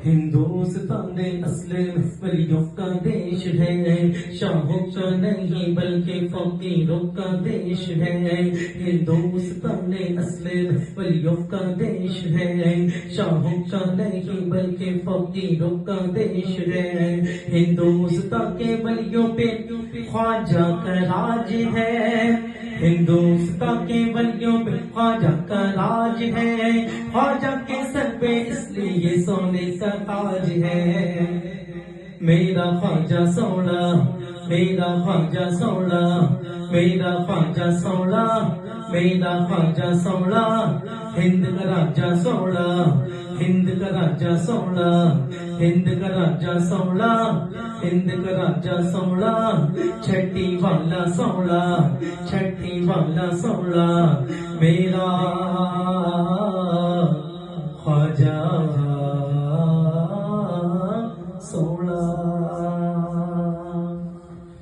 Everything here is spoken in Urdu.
ہندوستان اصل ولیوں کا دیش ہے، شاہوں کا نہیں بلکہ فقیروں کا دیش ہے۔ ہندوستان اصل ولیوں کا دیش ہے، شاہوں کا نہیں بلکہ فقیروں کا دیش ہے۔ ہندوستان کے ولیوں پہ خواجہ کا راج ہے، ہندوستان کے ولیوں پہ خواجہ کا راج ہے، خواجہ کے سر پہ اس لیے سونے کا تاج ہے۔ میرا خواجہ سوڑا، میرا خواجہ سوڑا، میرا خواجہ سوڑا، میرا خواجہ سوڑا، ہند کا راجہ سوڑا، ہند کا راجہ سوڑا، ہند کا راجہ سوڑا، ہند کا راجہ سوڑا، چھٹی والا سوڑا، چھٹی والا سوڑا، میرا خواجہ سوڑا۔